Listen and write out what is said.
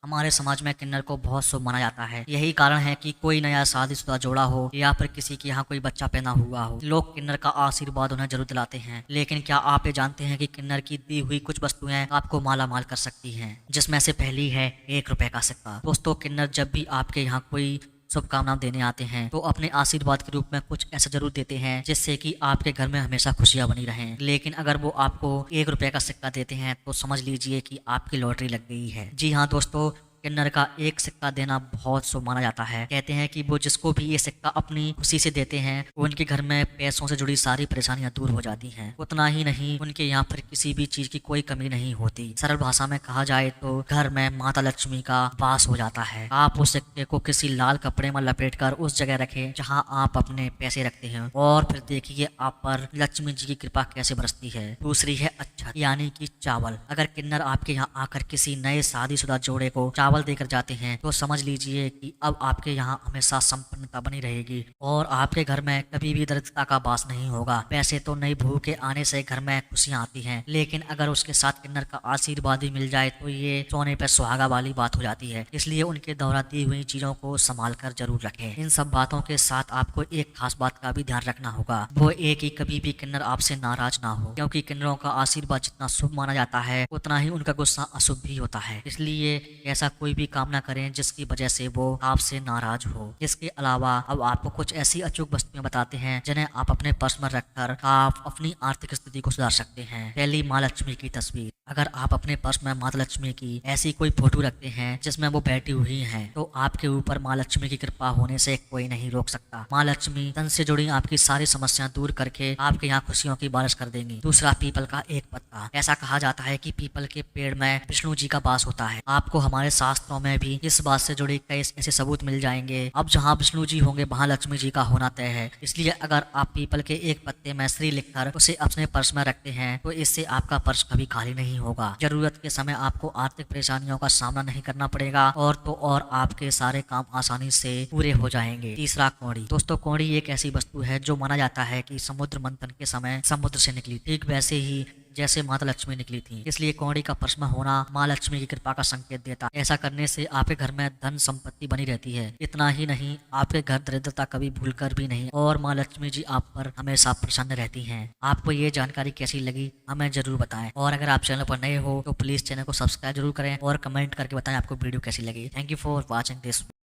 हमारे समाज में किन्नर को बहुत शुभ माना जाता है। यही कारण है कि कोई नया शादीशुदा जोड़ा हो या फिर किसी के यहाँ कोई बच्चा पैदा हुआ हो, लोग किन्नर का आशीर्वाद उन्हें जरूर दिलाते हैं। लेकिन क्या आप ये जानते हैं कि किन्नर की दी हुई कुछ वस्तुएं आपको माला माल कर सकती हैं, जिसमें से पहली है 1 रुपए का सिक्का। दोस्तों, किन्नर जब भी आपके यहाँ कोई शुभकामना देने आते हैं तो अपने आशीर्वाद के रूप में कुछ ऐसा जरूर देते हैं जिससे कि आपके घर में हमेशा खुशियां बनी रहें। लेकिन अगर वो आपको 1 रुपए का सिक्का देते हैं तो समझ लीजिए कि आपकी लॉटरी लग गई है। जी हाँ दोस्तों, किन्नर का एक सिक्का देना बहुत शुभ माना जाता है। कहते हैं कि वो जिसको भी ये सिक्का अपनी खुशी से देते हैं उनके घर में पैसों से जुड़ी सारी परेशानियां दूर हो जाती हैं। उतना ही नहीं, उनके यहाँ पर किसी भी चीज की कोई कमी नहीं होती। सरल भाषा में कहा जाए तो घर में माता लक्ष्मी का वास हो जाता है। आप उस सिक्के को किसी लाल कपड़े में लपेटकर उस जगह रखें जहाँ आप अपने पैसे रखते हैं और फिर देखिए आप पर लक्ष्मी जी की कृपा कैसे बरसती है। दूसरी है अक्षत यानी कि चावल। अगर किन्नर आपके यहाँ आकर किसी नए शादीशुदा जोड़े को चावल देकर जाते हैं तो समझ लीजिए कि अब आपके यहाँ हमेशा संपन्नता बनी रहेगी और आपके घर में कभी भी दरिद्रता का वास नहीं होगा। वैसे तो नई बहू के आने से घर में खुशियां आती हैं, लेकिन अगर उसके साथ किन्नर का आशीर्वाद भी मिल जाए तो ये सोने पर सुहागा वाली बात हो जाती है। इसलिए उनके द्वारा दी हुई चीजों को संभाल कर जरूर रखें। इन सब बातों के साथ आपको एक खास बात का भी ध्यान रखना होगा, वो एक ही कभी भी किन्नर आपसे नाराज ना हो, क्योंकि किन्नरों का आशीर्वाद जितना शुभ माना जाता है उतना ही उनका गुस्सा अशुभ भी होता है। इसलिए ऐसा कोई भी काम ना करें जिसकी वजह से वो आपसे नाराज हो। इसके अलावा अब आपको कुछ ऐसी अचूक वस्तुएं बताते हैं जिन्हें आप अपने पर्स में रखकर आप अपनी आर्थिक स्थिति को सुधार सकते हैं। पहली, माँ लक्ष्मी की तस्वीर। अगर आप अपने पर्स में माता लक्ष्मी की ऐसी कोई फोटो रखते हैं जिसमें वो बैठी हुई हैं, तो आपके ऊपर माँ लक्ष्मी की कृपा होने से कोई नहीं रोक सकता। माँ लक्ष्मी धन से जुड़ी आपकी सारी समस्याएं दूर करके आपके यहाँ खुशियों की बारिश कर देंगी। दूसरा, पीपल का एक पत्ता। ऐसा कहा जाता है कि पीपल के पेड़ में विष्णु जी का वास होता है। आपको हमारे शास्त्रों में भी इस बात से जुड़े कई ऐसे सबूत मिल जाएंगे। अब जहाँ विष्णु जी होंगे वहाँ लक्ष्मी जी का होना तय है। इसलिए अगर आप पीपल के एक पत्ते में श्री लिखकर उसे अपने पर्स में रखते हैं तो इससे आपका पर्स कभी खाली नहीं होगा। जरूरत के समय आपको आर्थिक परेशानियों का सामना नहीं करना पड़ेगा और तो और आपके सारे काम आसानी से पूरे हो जाएंगे। तीसरा, कौड़ी। दोस्तों, कौड़ी एक ऐसी वस्तु है जो माना जाता है कि समुद्र मंथन के समय समुद्र से निकली, ठीक वैसे ही जैसे माता लक्ष्मी निकली थी। इसलिए कौड़ी का पर्स में होना माँ लक्ष्मी की कृपा का संकेत देता है। ऐसा करने से आपके घर में धन संपत्ति बनी रहती है। इतना ही नहीं, आपके घर दरिद्रता कभी भूलकर भी नहीं और माँ लक्ष्मी जी आप पर हमेशा प्रसन्न रहती हैं। आपको ये जानकारी कैसी लगी हमें जरूर बताएं और अगर आप चैनल पर नए हो तो प्लीज चैनल को सब्सक्राइब जरूर करें और कमेंट करके बताएं आपको वीडियो कैसी लगी। Thank you for watching this.